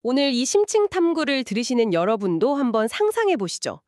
오늘 이 심층 탐구를 들으시는 여러분도 한번 상상해 보시죠.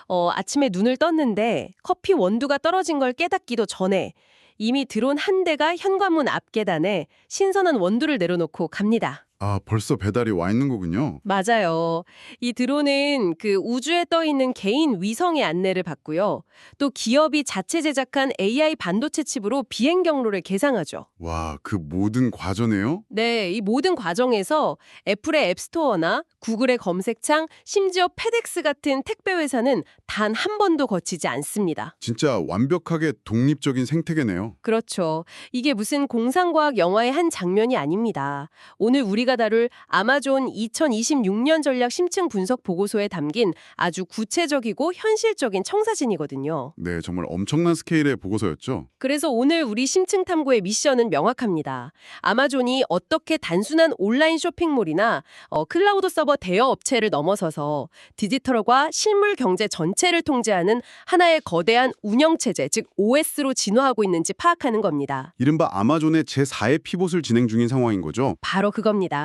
아침에 눈을 떴는데 커피 원두가 떨어진 걸 깨닫기도 전에 이미 드론 한 대가 현관문 앞 계단에 신선한 원두를 내려놓고 갑니다. 아, 벌써 배달이 와 있는 거군요. 맞아요. 이 드론은 그 우주에 떠 있는 개인 위성의 안내를 받고요. 또 기업이 자체 제작한 AI 반도체 칩으로 비행 경로를 계상하죠. 와, 그 모든 과정에요? 네, 이 모든 과정에서 애플의 앱스토어나 구글의 검색창, 심지어 페덱스 같은 택배 회사는 단 한 번도 거치지 않습니다. 진짜 완벽하게 독립적인 생태계네요. 그렇죠. 이게 무슨 공상과학 영화의 한 장면이 아닙니다. 오늘 우리가 다룰 아마존 2026년 전략 심층 분석 보고서에 담긴 아주 구체적이고 현실적인 청사진이거든요. 네, 정말 엄청난 스케일의 보고서였죠. 그래서 오늘 우리 심층 탐구의 미션은 명확합니다. 아마존이 어떻게 단순한 온라인 쇼핑몰이나 클라우드 서버 대여 업체를 넘어서서 디지털과 실물 경제 전체를 통제하는 하나의 거대한 운영체제, 즉 OS로 진화하고 있는지 파악하는 겁니다. 이른바 아마존의 제4의 피봇을 진행 중인 상황인 거죠. 바로 그겁니다.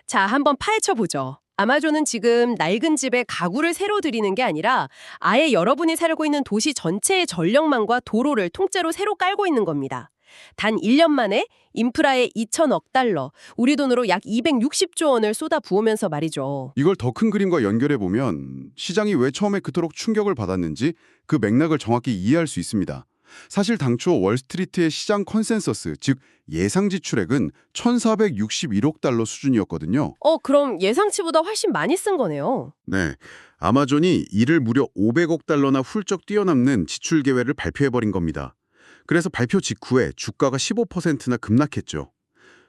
자, 한번 파헤쳐 보죠. 아마존은 지금 낡은 집에 가구를 새로 들이는 게 아니라 아예 여러분이 살고 있는 도시 전체의 전력망과 도로를 통째로 새로 깔고 있는 겁니다. 단 1년 만에 인프라에 2천억 달러, 우리 돈으로 약 260조 원을 쏟아 부으면서 말이죠. 이걸 더 큰 그림과 연결해 보면 시장이 왜 처음에 그토록 충격을 받았는지 그 맥락을 정확히 이해할 수 있습니다. 사실 당초 월스트리트의 시장 컨센서스, 즉 예상 지출액은 1,461억 달러 수준이었거든요. 그럼 예상치보다 훨씬 많이 쓴 거네요. 네, 아마존이 이를 무려 500억 달러나 훌쩍 뛰어넘는 지출 계획을 발표해버린 겁니다. 그래서 발표 직후에 주가가 15%나 급락했죠.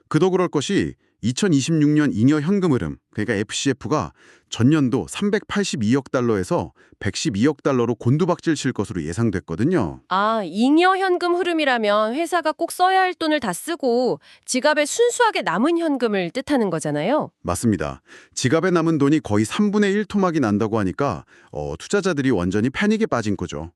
그도 그럴 것이 2026년 잉여 현금 흐름, 그러니까 FCF가 전년도 382억 달러에서 112억 달러로 곤두박질 칠 것으로 예상됐거든요. 아, 잉여 현금 흐름이라면 회사가 꼭 써야 할 돈을 다 쓰고 지갑에 순수하게 남은 현금을 뜻하는 거잖아요. 맞습니다. 지갑에 남은 돈이 거의 3분의 1 토막이 난다고 하니까 투자자들이 완전히 패닉에 빠진 거죠.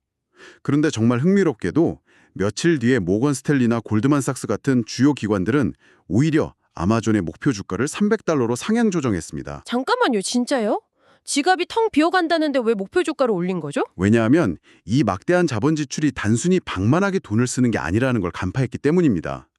그런데 정말 흥미롭게도 며칠 뒤에 모건 스탠리나 골드만삭스 같은 주요 기관들은 오히려 아마존의 목표 주가를 300달러로 상향 조정했습니다. 잠깐만요, 진짜요? 지갑이 텅 비어간다는데 왜 목표 주가를 올린 거죠? 왜냐하면 이 막대한 자본 지출이 단순히 방만하게 돈을 쓰는 게 아니라는 걸 간파했기 때문입니다.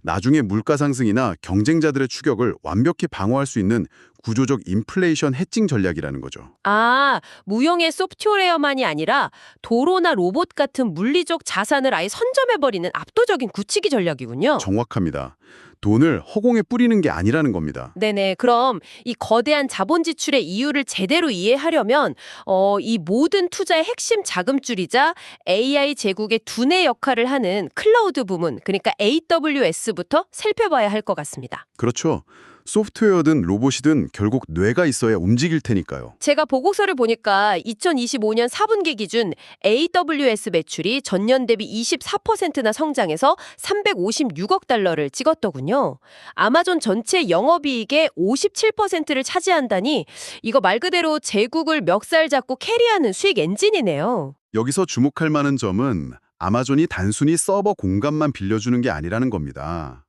나중에 물가 상승이나 경쟁자들의 추격을 완벽히 방어할 수 있는 구조적 인플레이션 해칭 전략이라는 거죠. 아, 무형의 소프트웨어만이 아니라 도로나 로봇 같은 물리적 자산을 아예 선점해버리는 압도적인 굳히기 전략이군요. 정확합니다. 돈을 허공에 뿌리는 게 아니라는 겁니다. 네네. 그럼 이 거대한 자본 지출의 이유를 제대로 이해하려면 이 모든 투자의 핵심 자금줄이자 AI 제국의 두뇌 역할을 하는 클라우드 부문, 그러니까 AWS부터 살펴봐야 할 것 같습니다. 그렇죠. 소프트웨어든 로봇이든 결국 뇌가 있어야 움직일 테니까요. 제가 보고서를 보니까 2025년 4분기 기준 AWS 매출이 전년 대비 24%나 성장해서 356억 달러를 찍었더군요. 아마존 전체 영업이익의 57%를 차지한다니 이거 말 그대로 제국을 멱살 잡고 캐리하는 수익 엔진이네요. 여기서 주목할 만한 점은 아마존이 단순히 서버 공간만 빌려주는 게 아니라는 겁니다.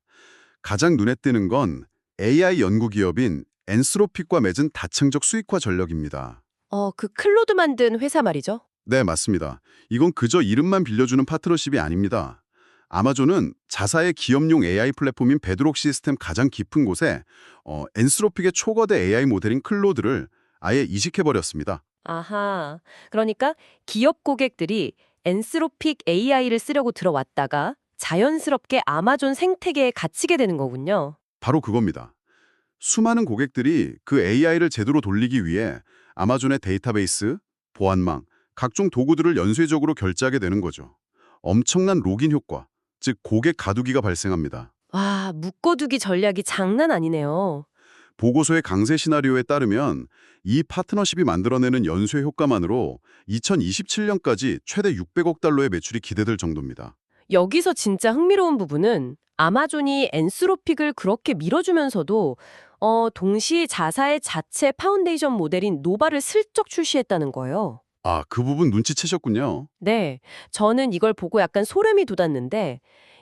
가장 눈에 띄는 건 AI 연구 기업인 엔스로픽과 맺은 다층적 수익화 전략입니다. 그 클로드 만든 회사 말이죠. 네, 맞습니다. 이건 그저 이름만 빌려주는 파트너십이 아닙니다. 아마존은 자사의 기업용 AI 플랫폼인 베드록 시스템 가장 깊은 곳에 엔스로픽의 초거대 AI 모델인 클로드를 아예 이식해버렸습니다. 아하. 그러니까 기업 고객들이 엔스로픽 AI를 쓰려고 들어왔다가 자연스럽게 아마존 생태계에 갇히게 되는 거군요. 바로 그겁니다. 수많은 고객들이 그 AI를 제대로 돌리기 위해 아마존의 데이터베이스, 보안망, 각종 도구들을 연쇄적으로 결제하게 되는 거죠. 엄청난 로긴 효과, 즉 고객 가두기가 발생합니다. 와, 묶어두기 전략이 장난 아니네요. 보고서의 강세 시나리오에 따르면 이 파트너십이 만들어내는 연쇄 효과만으로 2027년까지 최대 600억 달러의 매출이 기대될 정도입니다. 여기서 진짜 흥미로운 부분은 아마존이 엔스로픽을 그렇게 밀어주면서도 동시 자사의 자체 파운데이션 모델인 노바를 슬쩍 출시했다는 거예요. 아, 그 부분 눈치채셨군요. 네, 저는 이걸 보고 약간 소름이 돋았는데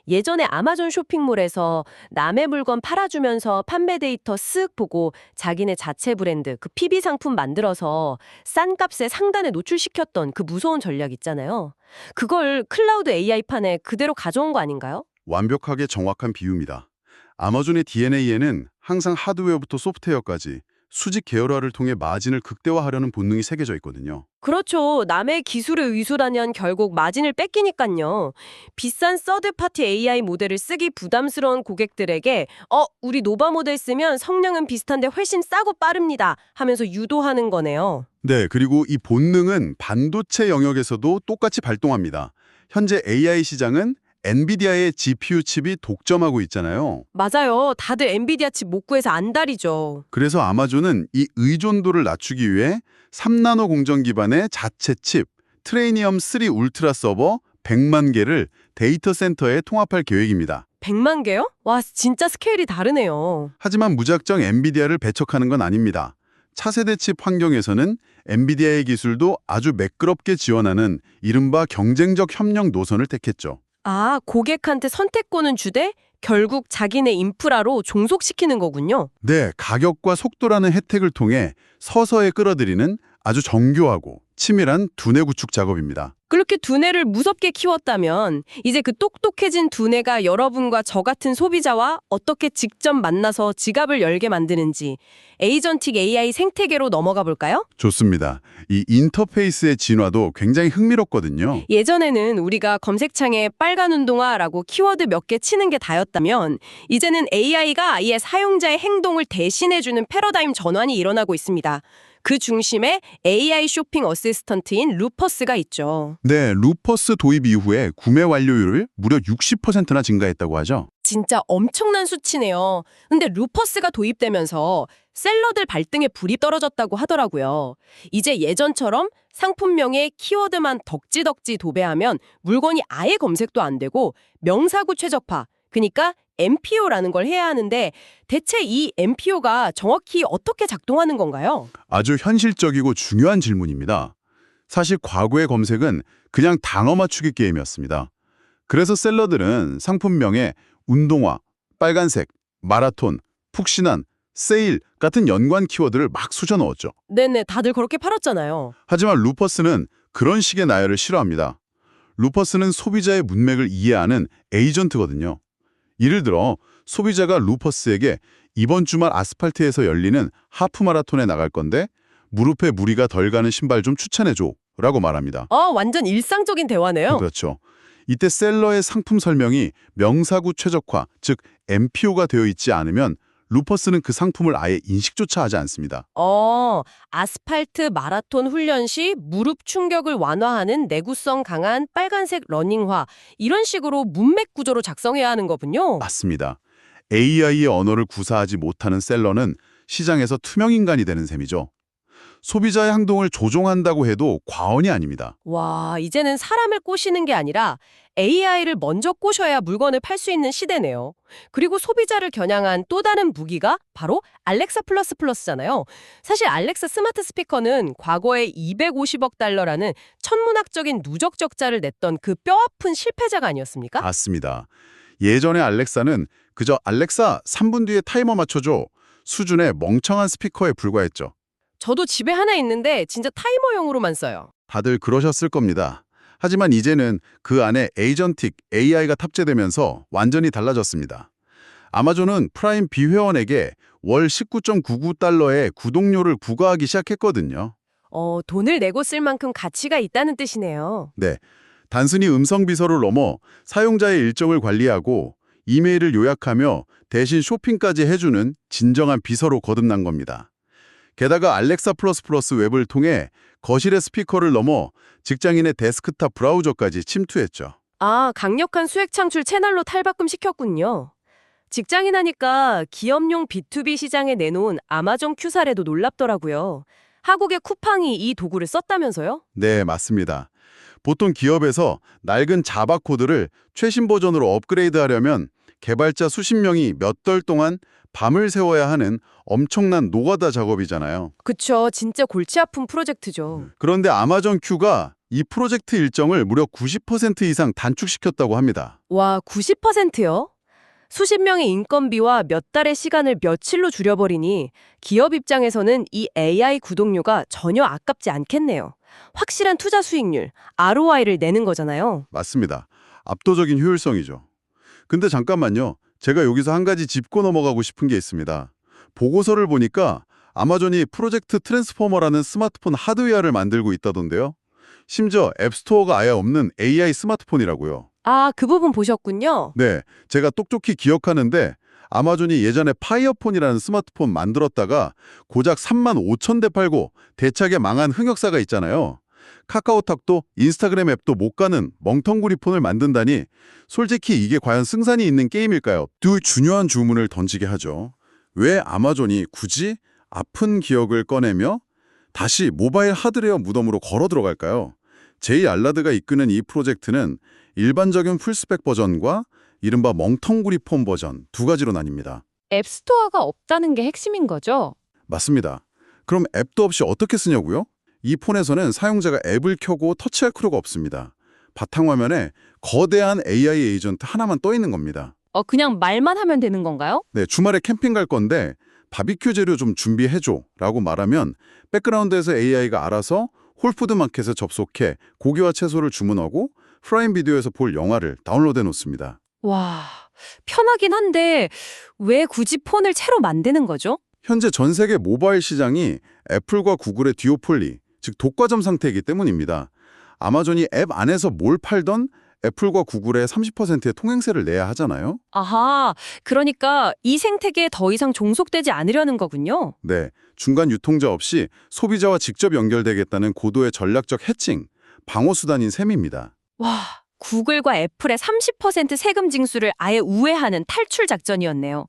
예전에 아마존 쇼핑몰에서 남의 물건 팔아주면서 판매 데이터 쓱 보고 자기네 자체 브랜드, 그 PB 상품 만들어서 싼 값에 상단에 노출시켰던 그 무서운 전략 있잖아요. 그걸 클라우드 AI판에 그대로 가져온 거 아닌가요? 완벽하게 정확한 비유입니다. 아마존의 DNA에는 항상 하드웨어부터 소프트웨어까지 수직 계열화를 통해 마진을 극대화하려는 본능이 새겨져 있거든요. 그렇죠. 남의 기술을 의술하면 결국 마진을 뺏기니까요. 비싼 서드파티 AI 모델을 쓰기 부담스러운 고객들에게 우리 노바 모델 쓰면 성능은 비슷한데 훨씬 싸고 빠릅니다 하면서 유도하는 거네요. 네, 그리고 이 본능은 반도체 영역에서도 똑같이 발동합니다. 현재 AI 시장은 엔비디아의 GPU 칩이 독점하고 있잖아요. 맞아요. 다들 엔비디아 칩 못 구해서 안달이죠. 그래서 아마존은 이 의존도를 낮추기 위해 3나노 공정 기반의 자체 칩, 트레이니엄 3 울트라 서버 100만 개를 데이터 센터에 통합할 계획입니다. 100만 개요? 와, 진짜 스케일이 다르네요. 하지만 무작정 엔비디아를 배척하는 건 아닙니다. 차세대 칩 환경에서는 엔비디아의 기술도 아주 매끄럽게 지원하는 이른바 경쟁적 협력 노선을 택했죠. 아, 고객한테 선택권은 주되 결국 자기네 인프라로 종속시키는 거군요. 네, 가격과 속도라는 혜택을 통해 서서히 끌어들이는 아주 정교하고 치밀한 두뇌 구축 작업입니다. 그렇게 두뇌를 무섭게 키웠다면 이제 그 똑똑해진 두뇌가 여러분과 저 같은 소비자와 어떻게 직접 만나서 지갑을 열게 만드는지 에이전틱 AI 생태계로 넘어가 볼까요? 좋습니다. 이 인터페이스의 진화도 굉장히 흥미롭거든요. 예전에는 우리가 검색창에 빨간 운동화라고 키워드 몇 개 치는 게 다였다면 이제는 AI가 아예 사용자의 행동을 대신해주는 패러다임 전환이 일어나고 있습니다. 그 중심에 AI 쇼핑 어시스턴트인 루퍼스가 있죠. 네, 루퍼스 도입 이후에 구매 완료율을 무려 60%나 증가했다고 하죠. 진짜 엄청난 수치네요. 근데 루퍼스가 도입되면서 셀러들 발등에 불이 떨어졌다고 하더라고요. 이제 예전처럼 상품명에 키워드만 덕지덕지 도배하면 물건이 아예 검색도 안 되고 명사구 최적화, 그러니까 MPO라는 걸 해야 하는데 대체 이 MPO가 정확히 어떻게 작동하는 건가요? 아주 현실적이고 중요한 질문입니다. 사실 과거의 검색은 그냥 단어 맞추기 게임이었습니다. 그래서 셀러들은 상품명에 운동화, 빨간색, 마라톤, 푹신한, 세일 같은 연관 키워드를 막 쑤셔 넣었죠. 네네, 다들 그렇게 팔았잖아요. 하지만 루퍼스는 그런 식의 나열을 싫어합니다. 루퍼스는 소비자의 문맥을 이해하는 에이전트거든요. 예를 들어 소비자가 루퍼스에게 이번 주말 아스팔트에서 열리는 하프 마라톤에 나갈 건데 무릎에 무리가 덜 가는 신발 좀 추천해줘 라고 말합니다. 완전 일상적인 대화네요. 그렇죠. 이때 셀러의 상품 설명이 명사구 최적화, 즉 MPO가 되어 있지 않으면 루퍼스는 그 상품을 아예 인식조차 하지 않습니다. 아스팔트 마라톤 훈련 시 무릎 충격을 완화하는 내구성 강한 빨간색 러닝화, 이런 식으로 문맥 구조로 작성해야 하는 거군요. 맞습니다. AI의 언어를 구사하지 못하는 셀러는 시장에서 투명인간이 되는 셈이죠. 소비자의 행동을 조종한다고 해도 과언이 아닙니다. 와, 이제는 사람을 꼬시는 게 아니라 AI를 먼저 꼬셔야 물건을 팔 수 있는 시대네요. 그리고 소비자를 겨냥한 또 다른 무기가 바로 알렉사 플러스 플러스잖아요. 사실 알렉사 스마트 스피커는 과거에 250억 달러라는 천문학적인 누적 적자를 냈던 그 뼈아픈 실패자가 아니었습니까? 맞습니다. 예전에 알렉사는 그저 알렉사 3분 뒤에 타이머 맞춰줘 수준의 멍청한 스피커에 불과했죠. 저도 집에 하나 있는데 진짜 타이머용으로만 써요. 다들 그러셨을 겁니다. 하지만 이제는 그 안에 에이전틱 AI가 탑재되면서 완전히 달라졌습니다. 아마존은 프라임 비회원에게 월 19.99달러의 구독료를 부과하기 시작했거든요. 돈을 내고 쓸 만큼 가치가 있다는 뜻이네요. 네, 단순히 음성 비서를 넘어 사용자의 일정을 관리하고 이메일을 요약하며 대신 쇼핑까지 해주는 진정한 비서로 거듭난 겁니다. 게다가 알렉사 플러스 플러스 웹을 통해 거실의 스피커를 넘어 직장인의 데스크탑 브라우저까지 침투했죠. 강력한 수익 창출 채널로 탈바꿈 시켰군요. 직장인 하니까 기업용 B2B 시장에 내놓은 아마존 큐 사례도 놀랍더라고요. 하국의 쿠팡이 이 도구를 썼다면서요? 네, 맞습니다. 보통 기업에서 낡은 자바 코드를 최신 버전으로 업그레이드하려면 개발자 수십 명이 몇 달 동안 밤을 새워야 하는 엄청난 노가다 작업이잖아요. 그쵸. 진짜 골치 아픈 프로젝트죠. 그런데 아마존 큐가 이 프로젝트 일정을 무려 90% 이상 단축시켰다고 합니다. 와, 90%요? 수십 명의 인건비와 몇 달의 시간을 며칠로 줄여버리니 기업 입장에서는 이 AI 구독료가 전혀 아깝지 않겠네요. 확실한 투자 수익률, ROI를 내는 거잖아요. 맞습니다. 압도적인 효율성이죠. 근데 잠깐만요. 제가 여기서 한 가지 짚고 넘어가고 싶은 게 있습니다. 보고서를 보니까 아마존이 프로젝트 트랜스포머라는 스마트폰 하드웨어를 만들고 있다던데요. 심지어 앱스토어가 아예 없는 AI 스마트폰이라고요. 아, 그 부분 보셨군요. 네, 제가 똑똑히 기억하는데 아마존이 예전에 파이어폰이라는 스마트폰 만들었다가 고작 3만 5천 대 팔고 대차게 망한 흑역사가 있잖아요. 카카오톡도 인스타그램 앱도 못 가는 멍텅구리 폰을 만든다니 솔직히 이게 과연 승산이 있는 게임일까요? 두 중요한 주문을 던지게 하죠. 왜 아마존이 굳이 아픈 기억을 꺼내며 다시 모바일 하드웨어 무덤으로 걸어 들어갈까요? 제이 알라드가 이끄는 이 프로젝트는 일반적인 풀스펙 버전과 이른바 멍텅구리 폰 버전 두 가지로 나뉩니다. 앱스토어가 없다는 게 핵심인 거죠? 맞습니다. 그럼 앱도 없이 어떻게 쓰냐고요? 이 폰에서는 사용자가 앱을 켜고 터치할 필요가 없습니다. 바탕화면에 거대한 AI 에이전트 하나만 떠 있는 겁니다. 그냥 말만 하면 되는 건가요? 네, 주말에 캠핑 갈 건데 바비큐 재료 좀 준비해줘 라고 말하면 백그라운드에서 AI가 알아서 홀푸드 마켓에 접속해 고기와 채소를 주문하고 프라임 비디오에서 볼 영화를 다운로드해 놓습니다. 와, 편하긴 한데 왜 굳이 폰을 채로 만드는 거죠? 현재 전 세계 모바일 시장이 애플과 구글의 듀오폴리, 즉 독과점 상태이기 때문입니다. 아마존이 앱 안에서 뭘 팔던 애플과 구글의 30%의 통행세를 내야 하잖아요. 아하, 그러니까 이 생태계에 더 이상 종속되지 않으려는 거군요. 네, 중간 유통자 없이 소비자와 직접 연결되겠다는 고도의 전략적 해칭, 방어수단인 셈입니다. 와, 구글과 애플의 30% 세금 징수를 아예 우회하는 탈출 작전이었네요.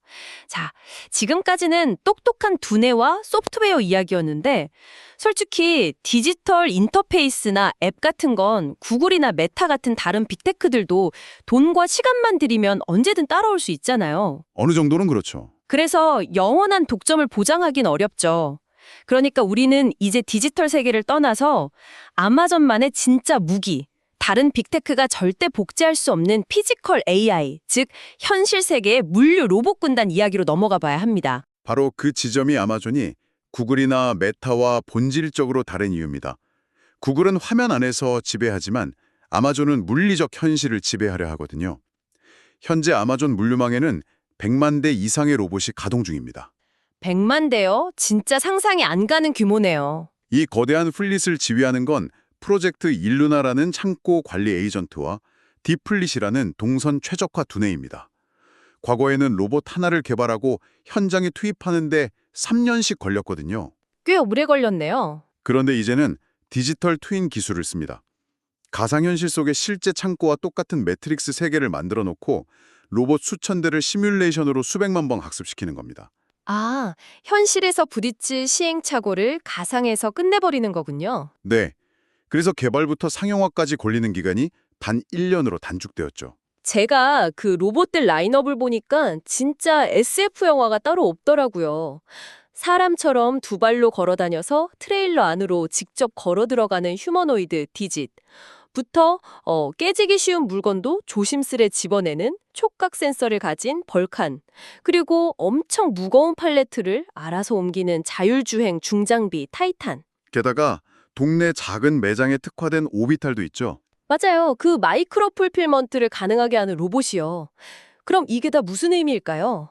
자, 지금까지는 똑똑한 두뇌와 소프트웨어 이야기였는데 솔직히 디지털 인터페이스나 앱 같은 건 구글이나 메타 같은 다른 빅테크들도 돈과 시간만 들이면 언제든 따라올 수 있잖아요. 어느 정도는 그렇죠. 그래서 영원한 독점을 보장하긴 어렵죠. 그러니까 우리는 이제 디지털 세계를 떠나서 아마존만의 진짜 무기, 다른 빅테크가 절대 복제할 수 없는 피지컬 AI, 즉 현실 세계의 물류 로봇 군단 이야기로 넘어가 봐야 합니다. 바로 그 지점이 아마존이 구글이나 메타와 본질적으로 다른 이유입니다. 구글은 화면 안에서 지배하지만 아마존은 물리적 현실을 지배하려 하거든요. 현재 아마존 물류망에는 100만 대 이상의 로봇이 가동 중입니다. 100만 대요? 진짜 상상이 안 가는 규모네요. 이 거대한 플릿을 지휘하는 건 프로젝트 일루나라는 창고 관리 에이전트와 딥플릿이라는 동선 최적화 두뇌입니다. 과거에는 로봇 하나를 개발하고 현장에 투입하는데 3년씩 걸렸거든요. 꽤 오래 걸렸네요. 그런데 이제는 디지털 트윈 기술을 씁니다. 가상현실 속의 실제 창고와 똑같은 매트릭스 세계를 만들어 놓고 로봇 수천 대를 시뮬레이션으로 수백만 번 학습시키는 겁니다. 아, 현실에서 부딪힐 시행착오를 가상에서 끝내버리는 거군요. 네. 그래서 개발부터 상용화까지 걸리는 기간이 단 1년으로 단축되었죠. 제가 그 로봇들 라인업을 보니까 진짜 SF 영화가 따로 없더라고요. 사람처럼 두 발로 걸어 다녀서 트레일러 안으로 직접 걸어 들어가는 휴머노이드 디짓. 부터 깨지기 쉬운 물건도 조심스레 집어내는 촉각 센서를 가진 벌칸. 그리고 엄청 무거운 팔레트를 알아서 옮기는 자율주행 중장비 타이탄. 게다가 동네 작은 매장에 특화된 오비탈도 있죠. 맞아요. 그 마이크로 풀필먼트를 가능하게 하는 로봇이요. 그럼 이게 다 무슨 의미일까요?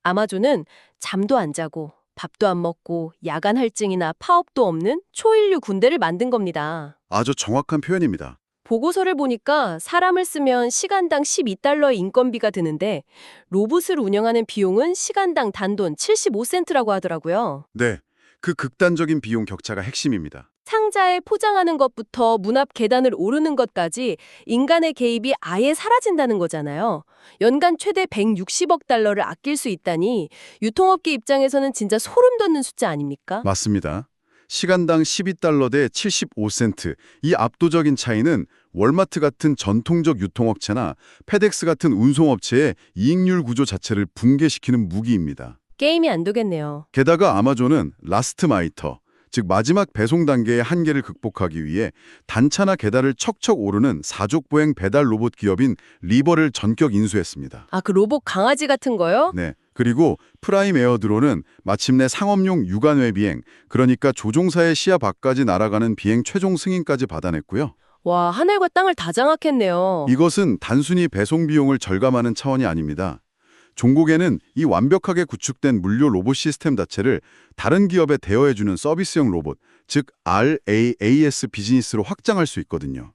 아마존은 잠도 안 자고 밥도 안 먹고 야간 할증이나 파업도 없는 초인류 군대를 만든 겁니다. 아주 정확한 표현입니다. 보고서를 보니까 사람을 쓰면 시간당 12달러의 인건비가 드는데 로봇을 운영하는 비용은 시간당 단돈 75센트라고 하더라고요. 네, 그 극단적인 비용 격차가 핵심입니다. 상자에 포장하는 것부터 문 앞 계단을 오르는 것까지 인간의 개입이 아예 사라진다는 거잖아요. 연간 최대 160억 달러를 아낄 수 있다니 유통업계 입장에서는 진짜 소름 돋는 숫자 아닙니까? 맞습니다. 시간당 12달러 대 75센트. 이 압도적인 차이는 월마트 같은 전통적 유통업체나 페덱스 같은 운송업체의 이익률 구조 자체를 붕괴시키는 무기입니다. 게임이 안 되겠네요. 게다가 아마존은 라스트 마이터, 즉 마지막 배송 단계의 한계를 극복하기 위해 단차나 계단을 척척 오르는 사족보행 배달 로봇 기업인 리버를 전격 인수했습니다. 아, 그 로봇 강아지 같은 거요? 네. 그리고 프라임 에어드론은 마침내 상업용 유관 외비행, 그러니까 조종사의 시야 밖까지 날아가는 비행 최종 승인까지 받아냈고요. 와, 하늘과 땅을 다 장악했네요. 이것은 단순히 배송 비용을 절감하는 차원이 아닙니다. 종국에는 이 완벽하게 구축된 물류 로봇 시스템 자체를 다른 기업에 대여해주는 서비스형 로봇, 즉 RAAS 비즈니스로 확장할 수 있거든요.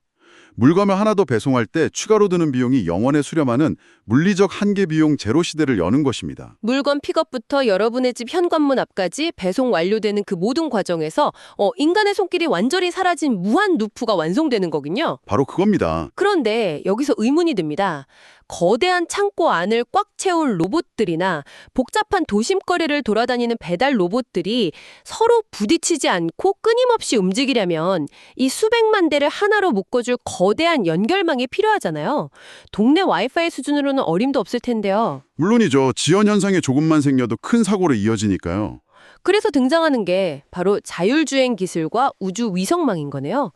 물건을 하나 더 배송할 때 추가로 드는 비용이 영원에 수렴하는 물리적 한계 비용 제로 시대를 여는 것입니다. 물건 픽업부터 여러분의 집 현관문 앞까지 배송 완료되는 그 모든 과정에서 인간의 손길이 완전히 사라진 무한 루프가 완성되는 거군요. 바로 그겁니다. 그런데 여기서 의문이 듭니다. 거대한 창고 안을 꽉 채운 로봇들이나 복잡한 도심거리를 돌아다니는 배달 로봇들이 서로 부딪히지 않고 끊임없이 움직이려면 이 수백만 대를 하나로 묶어줄 거대한 연결망이 필요하잖아요. 동네 와이파이 수준으로는 어림도 없을 텐데요. 물론이죠. 지연 현상이 조금만 생겨도 큰 사고로 이어지니까요. 그래서 등장하는 게 바로 자율주행 기술과 우주 위성망인 거네요.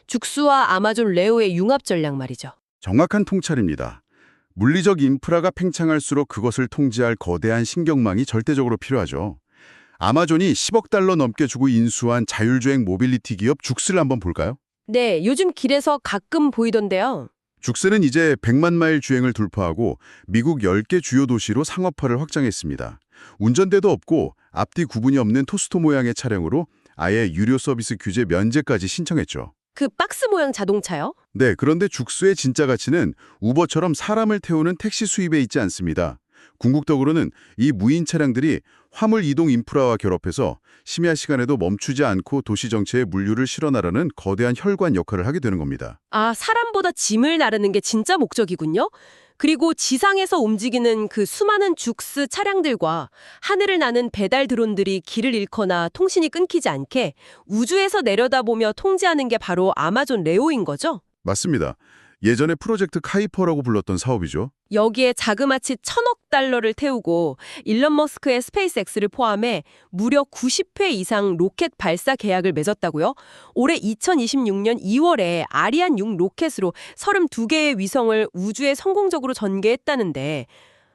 죽수와 아마존 레오의 융합 전략 말이죠. 정확한 통찰입니다. 물리적 인프라가 팽창할수록 그것을 통제할 거대한 신경망이 절대적으로 필요하죠. 아마존이 10억 달러 넘게 주고 인수한 자율주행 모빌리티 기업 죽스를 한번 볼까요? 네, 요즘 길에서 가끔 보이던데요. 죽스는 이제 100만 마일 주행을 돌파하고 미국 10개 주요 도시로 상업화를 확장했습니다. 운전대도 없고 앞뒤 구분이 없는 토스토 모양의 차량으로 아예 유료 서비스 규제 면제까지 신청했죠. 그 박스 모양 자동차요? 네, 그런데 죽수의 진짜 가치는 우버처럼 사람을 태우는 택시 수입에 있지 않습니다. 궁극적으로는 이 무인 차량들이 화물 이동 인프라와 결합해서 심야 시간에도 멈추지 않고 도시 정체에 물류를 실어나르는 거대한 혈관 역할을 하게 되는 겁니다. 아, 사람보다 짐을 나르는 게 진짜 목적이군요. 그리고 지상에서 움직이는 그 수많은 죽스 차량들과 하늘을 나는 배달 드론들이 길을 잃거나 통신이 끊기지 않게 우주에서 내려다보며 통제하는 게 바로 아마존 레오인 거죠? 맞습니다. 예전에 프로젝트 카이퍼라고 불렀던 사업이죠. 여기에 자그마치 1,000억 달러를 태우고 일론 머스크의 스페이스X를 포함해 무려 90회 이상 로켓 발사 계약을 맺었다고요? 올해 2026년 2월에 아리안 6 로켓으로 32개의 위성을 우주에 성공적으로 전개했다는데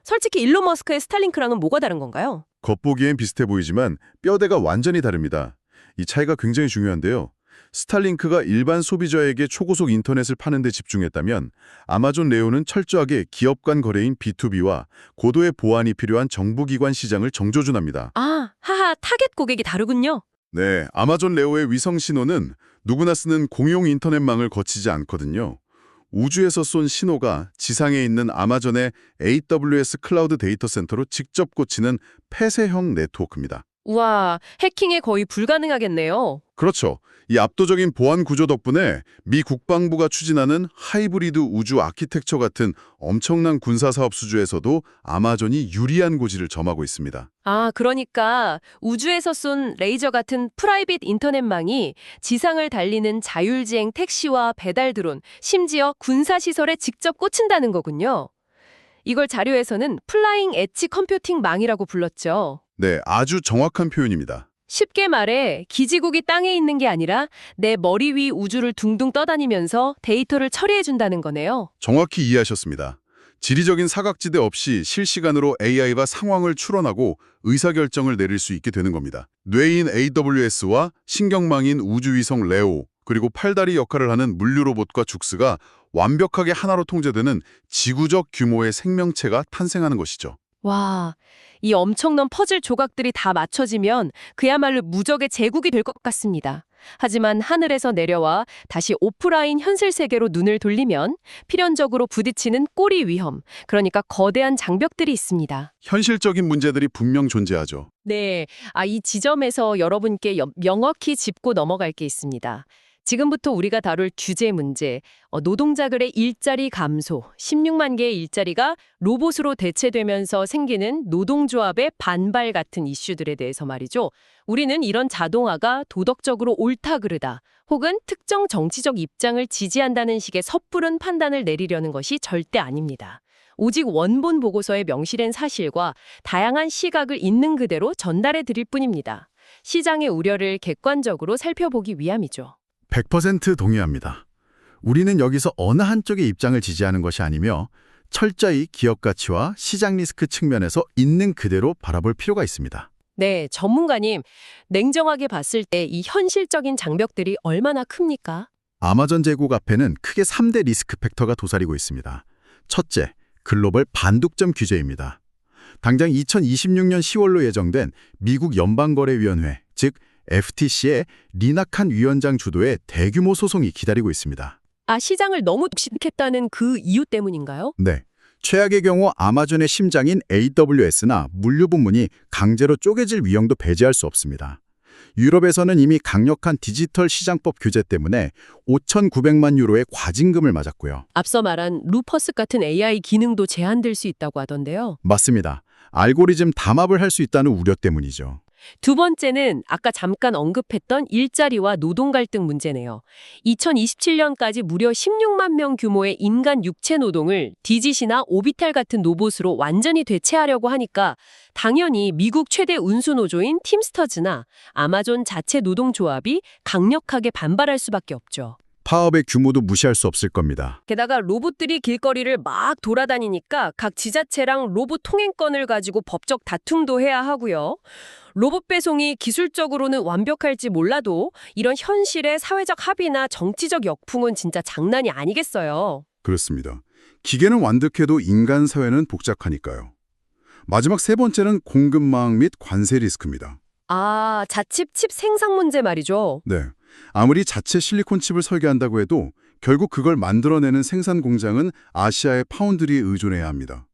솔직히 일론 머스크의 스타링크랑은 뭐가 다른 건가요? 겉보기엔 비슷해 보이지만 뼈대가 완전히 다릅니다. 이 차이가 굉장히 중요한데요. 스타링크가 일반 소비자에게 초고속 인터넷을 파는 데 집중했다면 아마존 레오는 철저하게 기업 간 거래인 B2B와 고도의 보안이 필요한 정부기관 시장을 정조준합니다. 아, 하하, 타겟 고객이 다르군요. 네, 아마존 레오의 위성 신호는 누구나 쓰는 공용 인터넷망을 거치지 않거든요. 우주에서 쏜 신호가 지상에 있는 아마존의 AWS 클라우드 데이터 센터로 직접 꽂히는 폐쇄형 네트워크입니다. 우와, 해킹에 거의 불가능하겠네요. 그렇죠. 이 압도적인 보안 구조 덕분에 미 국방부가 추진하는 하이브리드 우주 아키텍처 같은 엄청난 군사사업 수주에서도 아마존이 유리한 고지를 점하고 있습니다. 아, 그러니까 우주에서 쏜 레이저 같은 프라이빗 인터넷망이 지상을 달리는 자율주행 택시와 배달 드론, 심지어 군사시설에 직접 꽂힌다는 거군요. 이걸 자료에서는 플라잉 엣지 컴퓨팅 망이라고 불렀죠. 네, 아주 정확한 표현입니다. 쉽게 말해 기지국이 땅에 있는 게 아니라 내 머리 위 우주를 둥둥 떠다니면서 데이터를 처리해준다는 거네요. 정확히 이해하셨습니다. 지리적인 사각지대 없이 실시간으로 AI가 상황을 추론하고 의사결정을 내릴 수 있게 되는 겁니다. 뇌인 AWS와 신경망인 우주위성 레오, 그리고 팔다리 역할을 하는 물류 로봇과 죽스가 완벽하게 하나로 통제되는 지구적 규모의 생명체가 탄생하는 것이죠. 와, 이 엄청난 퍼즐 조각들이 다 맞춰지면 그야말로 무적의 제국이 될 것 같습니다. 하지만 하늘에서 내려와 다시 오프라인 현실 세계로 눈을 돌리면 필연적으로 부딪히는 꼬리 위험, 그러니까 거대한 장벽들이 있습니다. 현실적인 문제들이 분명 존재하죠. 네, 이 지점에서 여러분께 명확히 짚고 넘어갈 게 있습니다. 지금부터 우리가 다룰 규제 문제, 노동자들의 일자리 감소, 16만 개의 일자리가 로봇으로 대체되면서 생기는 노동조합의 반발 같은 이슈들에 대해서 말이죠. 우리는 이런 자동화가 도덕적으로 옳다 그르다, 혹은 특정 정치적 입장을 지지한다는 식의 섣부른 판단을 내리려는 것이 절대 아닙니다. 오직 원본 보고서에 명시된 사실과 다양한 시각을 있는 그대로 전달해 드릴 뿐입니다. 시장의 우려를 객관적으로 살펴보기 위함이죠. 100% 동의합니다. 우리는 여기서 어느 한쪽의 입장을 지지하는 것이 아니며 철저히 기업 가치와 시장 리스크 측면에서 있는 그대로 바라볼 필요가 있습니다. 네, 전문가님, 냉정하게 봤을 때 이 현실적인 장벽들이 얼마나 큽니까? 아마존 제국 앞에는 크게 3대 리스크 팩터가 도사리고 있습니다. 첫째, 글로벌 반독점 규제입니다. 당장 2026년 10월로 예정된 미국 연방거래위원회, 즉 FTC의 리나 칸 위원장 주도의 대규모 소송이 기다리고 있습니다. 아, 시장을 너무 독식했다는 그 이유 때문인가요? 네. 최악의 경우 아마존의 심장인 AWS나 물류 부문이 강제로 쪼개질 위험도 배제할 수 없습니다. 유럽에서는 이미 강력한 디지털 시장법 규제 때문에 5,900만 유로의 과징금을 맞았고요. 앞서 말한 루퍼스 같은 AI 기능도 제한될 수 있다고 하던데요. 맞습니다. 알고리즘 담합을 할 수 있다는 우려 때문이죠. 두 번째는 아까 잠깐 언급했던 일자리와 노동 갈등 문제네요. 2027년까지 무려 16만 명 규모의 인간 육체 노동을 디짓이나 오비탈 같은 로봇으로 완전히 대체하려고 하니까 당연히 미국 최대 운수 노조인 팀스터즈나 아마존 자체 노동조합이 강력하게 반발할 수밖에 없죠. 파업의 규모도 무시할 수 없을 겁니다. 게다가 로봇들이 길거리를 막 돌아다니니까 각 지자체랑 로봇 통행권을 가지고 법적 다툼도 해야 하고요. 로봇 배송이 기술적으로는 완벽할지 몰라도 이런 현실의 사회적 합의나 정치적 역풍은 진짜 장난이 아니겠어요. 그렇습니다. 기계는 완벽해도 인간 사회는 복잡하니까요. 마지막 세 번째는 공급망 및 관세 리스크입니다. 아, 자칩 칩 생산 문제 말이죠. 네. 아무리 자체 실리콘 칩을 설계한다고 해도 결국 그걸 만들어내는 생산 공장은 아시아의 파운드리에 의존해야 합니다.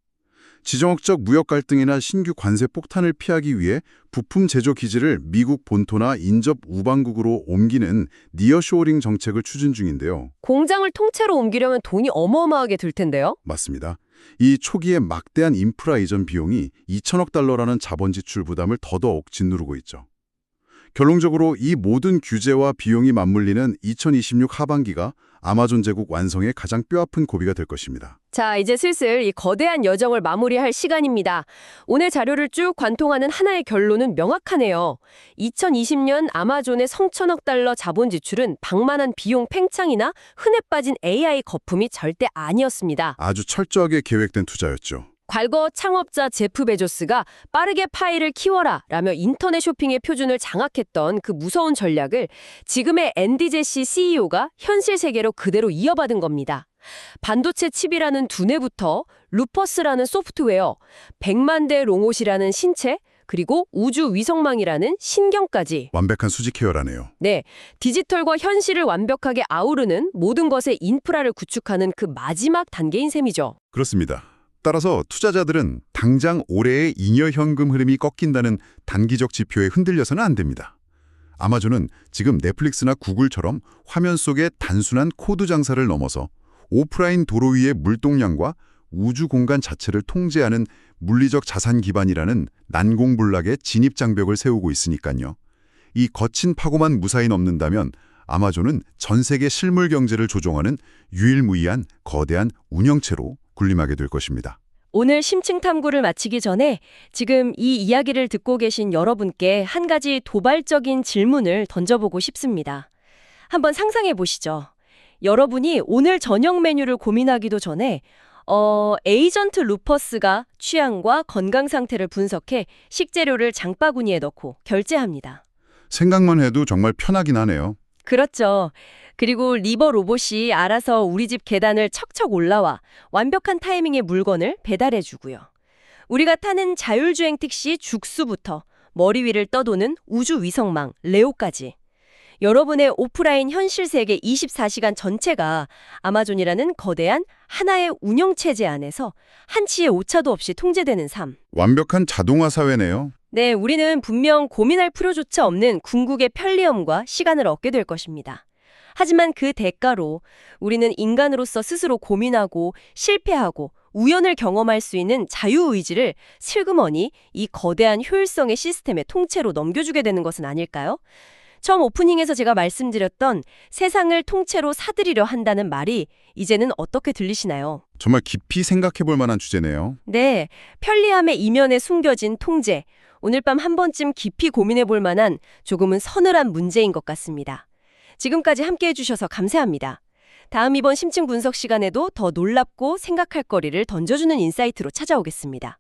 지정학적 무역 갈등이나 신규 관세 폭탄을 피하기 위해 부품 제조 기지를 미국 본토나 인접 우방국으로 옮기는 니어쇼어링 정책을 추진 중인데요. 공장을 통째로 옮기려면 돈이 어마어마하게 들 텐데요. 맞습니다. 이 초기에 막대한 인프라 이전 비용이 2천억 달러라는 자본 지출 부담을 더더욱 짓누르고 있죠. 결론적으로 이 모든 규제와 비용이 맞물리는 2026 하반기가 아마존 제국 완성의 가장 뼈아픈 고비가 될 것입니다. 자, 이제 슬슬 이 거대한 여정을 마무리할 시간입니다. 오늘 자료를 쭉 관통하는 하나의 결론은 명확하네요. 2020년 아마존의 성천억 달러 자본 지출은 방만한 비용 팽창이나 흔해 빠진 AI 거품이 절대 아니었습니다. 아주 철저하게 계획된 투자였죠. 과거 창업자 제프 베조스가 빠르게 파이를 키워라 라며 인터넷 쇼핑의 표준을 장악했던 그 무서운 전략을 지금의 앤디 제시 CEO가 현실 세계로 그대로 이어받은 겁니다. 반도체 칩이라는 두뇌부터 루퍼스라는 소프트웨어, 100만 대 로봇이라는 신체, 그리고 우주 위성망이라는 신경까지. 완벽한 수직 케어라네요. 네, 디지털과 현실을 완벽하게 아우르는 모든 것의 인프라를 구축하는 그 마지막 단계인 셈이죠. 그렇습니다. 따라서 투자자들은 당장 올해의 잉여 현금 흐름이 꺾인다는 단기적 지표에 흔들려서는 안 됩니다. 아마존은 지금 넷플릭스나 구글처럼 화면 속의 단순한 코드 장사를 넘어서 오프라인 도로 위의 물동량과 우주 공간 자체를 통제하는 물리적 자산 기반이라는 난공불락의 진입 장벽을 세우고 있으니까요. 이 거친 파고만 무사히 넘는다면 아마존은 전 세계 실물 경제를 조종하는 유일무이한 거대한 운영체로 군림하게 될 것입니다. 오늘 심층 탐구를 마치기 전에 지금 이 이야기를 듣고 계신 여러분께 한 가지 도발적인 질문을 던져보고 싶습니다. 한번 상상해 보시죠. 여러분이 오늘 저녁 메뉴를 고민하기도 전에 에이전트 루퍼스가 취향과 건강 상태를 분석해 식재료를 장바구니에 넣고 결제합니다. 생각만 해도 정말 편하긴 하네요. 그렇죠. 그리고 리버 로봇이 알아서 우리 집 계단을 척척 올라와 완벽한 타이밍의 물건을 배달해주고요. 우리가 타는 자율주행 택시 죽수부터 머리 위를 떠도는 우주 위성망 레오까지. 여러분의 오프라인 현실 세계 24시간 전체가 아마존이라는 거대한 하나의 운영체제 안에서 한치의 오차도 없이 통제되는 삶. 완벽한 자동화 사회네요. 네, 우리는 분명 고민할 필요조차 없는 궁극의 편리함과 시간을 얻게 될 것입니다. 하지만 그 대가로 우리는 인간으로서 스스로 고민하고 실패하고 우연을 경험할 수 있는 자유의지를 슬그머니 이 거대한 효율성의 시스템의 통째로 넘겨주게 되는 것은 아닐까요? 처음 오프닝에서 제가 말씀드렸던 세상을 통째로 사들이려 한다는 말이 이제는 어떻게 들리시나요? 정말 깊이 생각해 볼 만한 주제네요. 네, 편리함의 이면에 숨겨진 통제, 오늘 밤 한 번쯤 깊이 고민해 볼 만한 조금은 서늘한 문제인 것 같습니다. 지금까지 함께해 주셔서 감사합니다. 다음 이번 심층 분석 시간에도 더 놀랍고 생각할 거리를 던져주는 인사이트로 찾아오겠습니다.